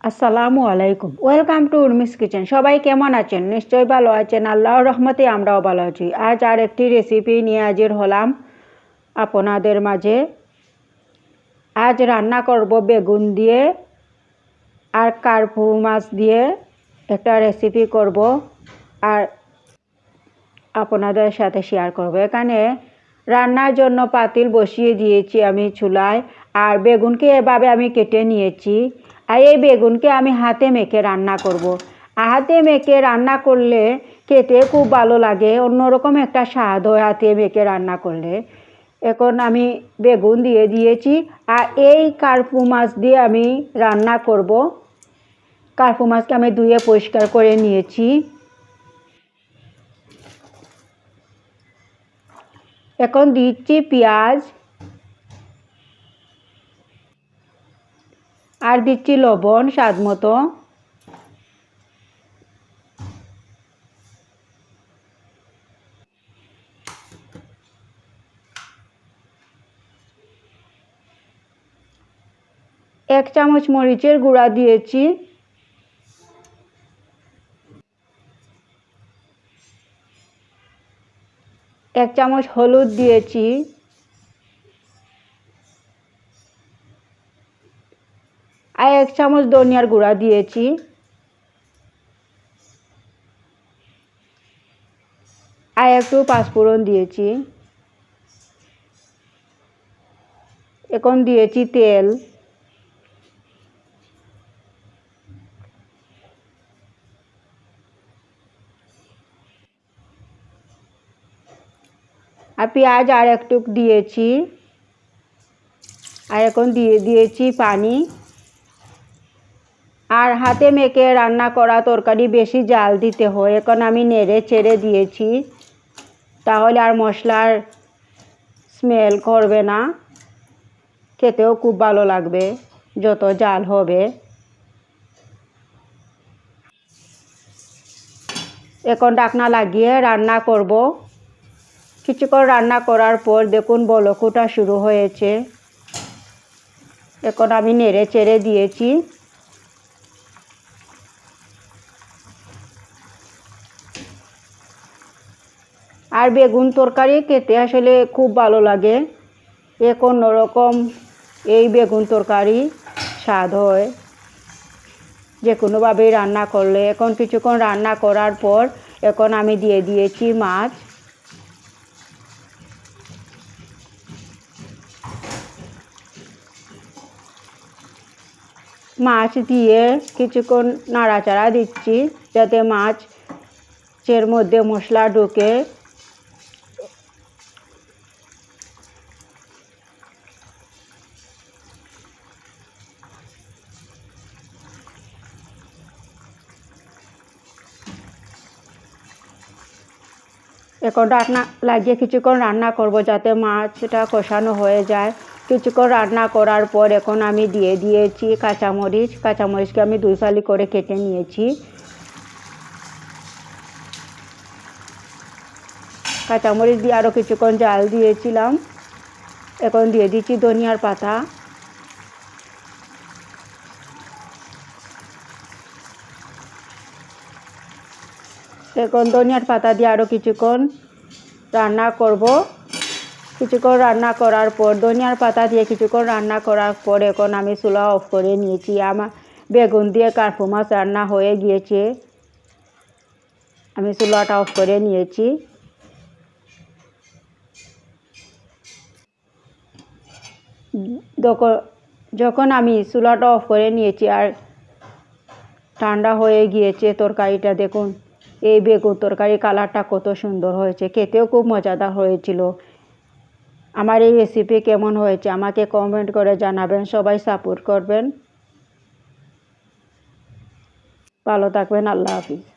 আসসালামু আলাইকুম। Welcome to Urmi's kitchen. সবাই কেমন আছেন? নিশ্চয়ই ভালো আছেন। আল্লাহর রহমতে আমরাও ভালো আছি। আজ আর একটি রেসিপি নিয়ে হাজির হলাম আপনাদের মাঝে। আজ রান্না করব বেগুন দিয়ে আর কার্পু মাছ দিয়ে একটা রেসিপি করব আর আপনাদের সাথে শেয়ার করব। এখানে রান্নার জন্য পাতিল বসিয়ে দিয়েছি আমি চুলায়, আর বেগুনকে এভাবে আমি কেটে নিয়েছি। আর এই বেগুনকে আমি হাতে মেখে রান্না করব। হাতে মেখে রান্না করলে খেতে খুব ভালো লাগে, অন্যরকম একটা স্বাদ হয় হাতে মেখে রান্না করলে। এখন আমি বেগুন দিয়ে দিয়েছি আর এই কার্পু মাছ দিয়ে আমি রান্না করব। কার্পু মাছকে আমি ধুয়ে পরিষ্কার করে নিয়েছি। এখন দিচ্ছি পেঁয়াজ আর দিচ্ছি লবণ স্বাদ মতো। এক চামচ মরিচের গুঁড়া দিয়েছি। এক চামচ হলুদ দিয়েছি। আর এক চামচ ধনিয়ার গুঁড়া দিয়েছি। আর একটু পাঁচফোড়ন দিয়েছি। এখন দিয়েছি তেল। আর পেঁয়াজ আর একটু দিয়েছি। আর এখন দিয়ে দিয়েছি পানি। আর হাতে মেখে রান্না করা তরকারি বেশি জাল দিতে হয়। এখন আমি নেড়ে চেড়ে দিয়েছি, তাহলে আর মশলার স্মেল করবে না, খেতেও খুব ভালো লাগবে যত জাল হবে। এখন ঢাকনা লাগিয়ে রান্না করব। কিছুক্ষণ রান্না করার পর দেখুন বলক ওঠা শুরু হয়েছে। এখন আমি নেড়ে চেড়ে দিয়েছি। আর বেগুন তরকারি খেতে আসলে খুব ভালো লাগে। এক অন্যরকম এই বেগুন তরকারি স্বাদ হয় যে কোনোভাবেই রান্না করলে। এখন কিছুক্ষণ রান্না করার পর এখন আমি দিয়ে দিয়েছি মাছ। মাছ দিয়ে কিছুক্ষণ নাড়াচাড়া দিচ্ছি যাতে মাছের মধ্যে মশলা ঢুকে। এখন ঢাকনা লাগিয়ে কিছুক্ষণ রান্না করব যাতে মাছটা কষানো হয়ে যায়। কিছুক্ষণ রান্না করার পর এখন আমি দিয়ে দিয়েছি কাঁচামরিচ। কাঁচামরিচকে আমি দুই ফালি করে কেটে নিয়েছি। কাঁচামরিচ দিয়ে আরও কিছুক্ষণ জাল দিয়েছিলাম। এখন দিয়ে দিচ্ছি ধনিয়ার পাতা। এখন ধনিয়ার পাতা দিয়ে আরও কিছুক্ষণ রান্না করব। কিছুক্ষণ রান্না করার পর ধনিয়ার পাতা দিয়ে কিছুক্ষণ রান্না করার পর এখন আমি চুলা অফ করে নিয়েছি। আমার বেগুন দিয়ে কার্পু মাছ রান্না হয়ে গিয়েছে। আমি চুলাটা অফ করে নিয়েছি। যখন আমি চুলাটা অফ করে নিয়েছি আর ঠান্ডা হয়ে গিয়েছে তরকারিটা, দেখুন এই বেগুন তরকারি কালারটা কত সুন্দর হয়েছে, খেতেও খুব মজাদার হয়েছিল। আমার এই রেসিপি কেমন হয়েছে আমাকে কমেন্ট করে জানাবেন। সবাই সাপোর্ট করবেন। ভালো থাকবেন। আল্লাহ হাফিজ।